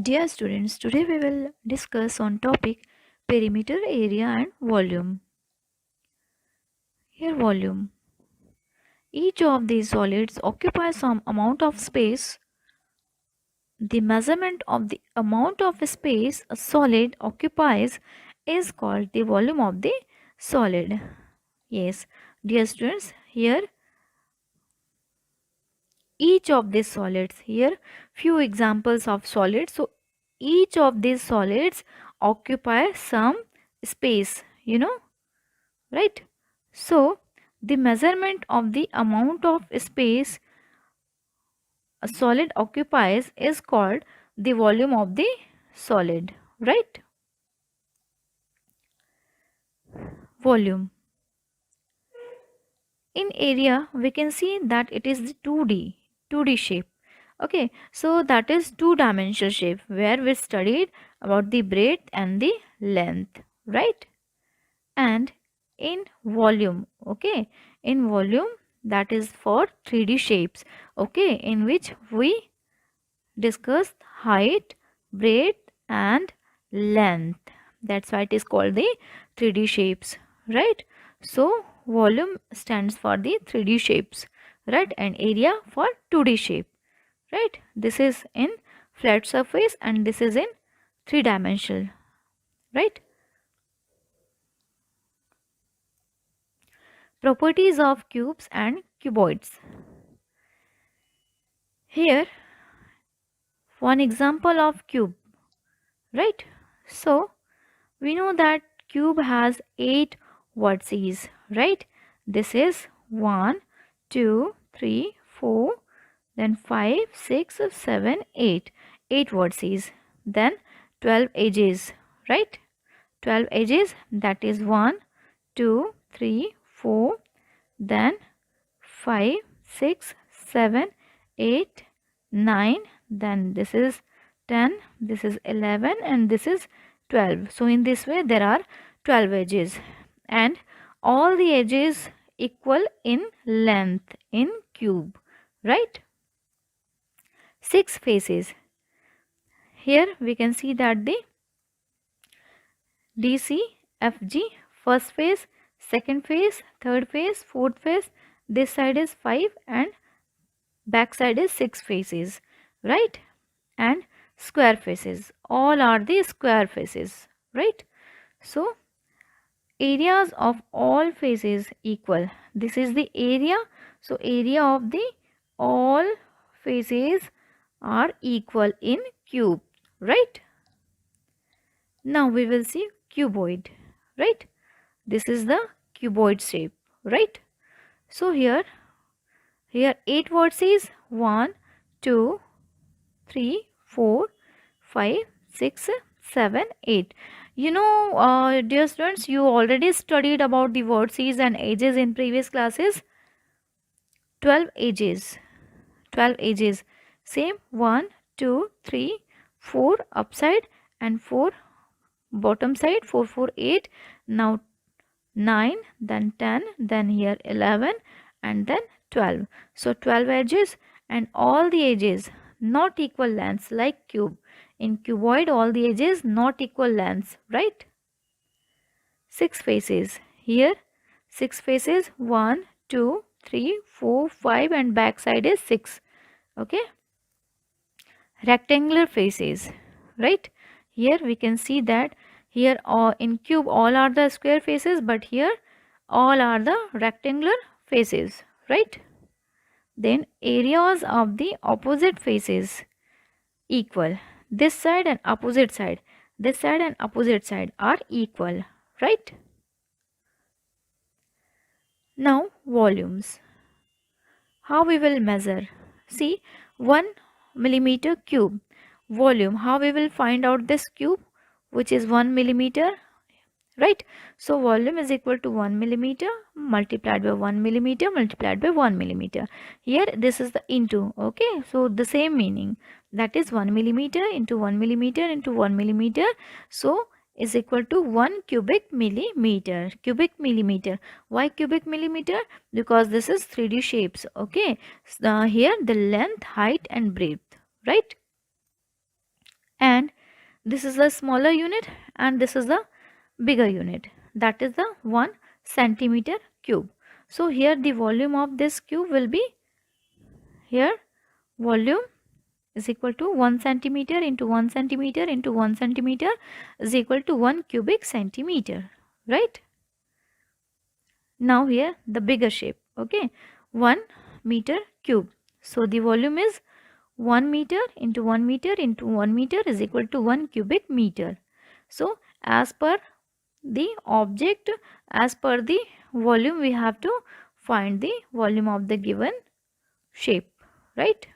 Dear students, today we will discuss on topic perimeter, area and volume. Here volume. Each of these solids occupies some amount of space. The measurement of the amount of space a solid occupies is called the volume of the solid. Yes, dear students, here each of these solids, here few examples of solids. So each of these solids occupy some space, right? So the measurement of the amount of space a solid occupies is called the volume of the solid, right? Volume. In area we can see that it is the 2D shape. Okay, so that is two-dimensional shape where we studied about the breadth and the length, right? And in volume, okay, in volume, that is for 3D shapes, okay, in which we discussed height, breadth and length. That's why it is called the 3D shapes, right? So volume stands for the 3D shapes, right, and area for 2D shape, right? This is in flat surface and this is in three-dimensional, right? Properties of cubes and cuboids. Here one example of cube, right? So we know that cube has 8 vertices, right? This is 1, 2, 3, 4, then 5, 6, 7, 8. 8 vertices. Then 12 edges, right? 12 edges, that is 1, 2, 3, 4, then 5, 6, 7, 8, 9, then this is 10, this is 11 and this is 12. So in this way there are 12 edges and all the edges equal in length in cube, right? 6 faces. Here we can see that the DC, FG, first face, second face, third face, fourth face, this side is 5 and back side is 6 faces, right? And square faces, all are the square faces, right? So areas of all faces equal. This is the area. So area of the all faces are equal in cube, right? Now we will see cuboid, right? This is the cuboid shape, right? So here 8 vertices, 1, 2, 3, 4, 5, 6, 7, 8. Dear students, you already studied about the vertices and edges in previous classes. 12 edges. 12 edges. Same 1, 2, 3, 4 upside and 4 bottom side. 4, 4, 8. Now 9, then 10, then here 11 and then 12. So 12 edges and all the edges not equal lengths like cube. In cuboid all the edges not equal lengths, right? 6 faces. Here 6 faces, 1, 2, 3, 4, 5 and back side is 6. Okay. Rectangular faces, right? Here we can see that here in cube all are the square faces, but here all are the rectangular faces, right? Then areas of the opposite faces equal. This side and opposite side, this side and opposite side are equal, right? Now volumes. How we will measure? See, 1 millimeter cube volume. How we will find out this cube, which is 1 millimeter, right? So volume is equal to 1 millimeter multiplied by 1 millimeter multiplied by 1 millimeter. Here this is the into, okay? So the same meaning, that is 1 millimeter into 1 millimeter into 1 millimeter. So is equal to 1 cubic millimeter. Cubic millimeter. Why cubic millimeter? Because this is 3D shapes, okay? So here the length, height and breadth, right? and this is the smaller unit and this is the bigger unit, that is the 1 centimeter cube. So here the volume of this cube will be, here volume is equal to 1 centimeter into 1 centimeter into 1 centimeter is equal to 1 cubic centimeter, right? Now here the bigger shape, okay, 1 meter cube. So the volume is 1 meter into 1 meter into 1 meter is equal to 1 cubic meter. So as per the object, as per the volume, we have to find the volume of the given shape, right?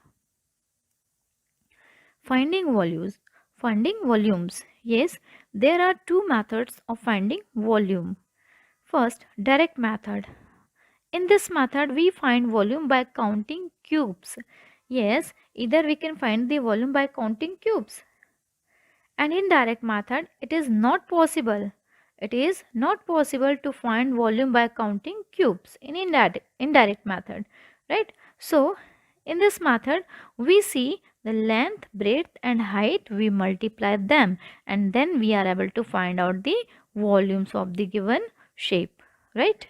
Finding volumes. Yes, there are two methods of finding volume. First, direct method. In this method, we find volume by counting cubes. Yes, either we can find the volume by counting cubes. And in direct method, it is not possible. It is not possible to find volume by counting cubes in indirect method, right? So, in this method, we see the length, breadth and height, we multiply them and then we are able to find out the volumes of the given shape, right?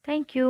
Thank you.